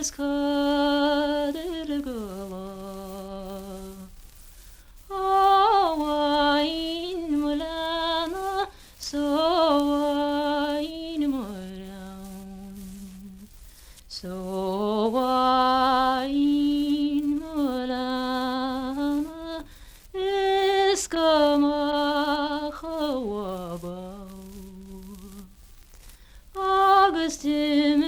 skadirgala Awain mulana Sowain mulan Sowain mulana Iskama khawabau Augustin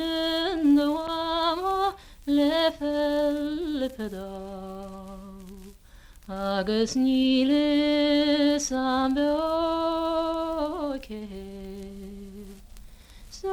the Wama Lefel Pedal Agus Nilis Ambeoke So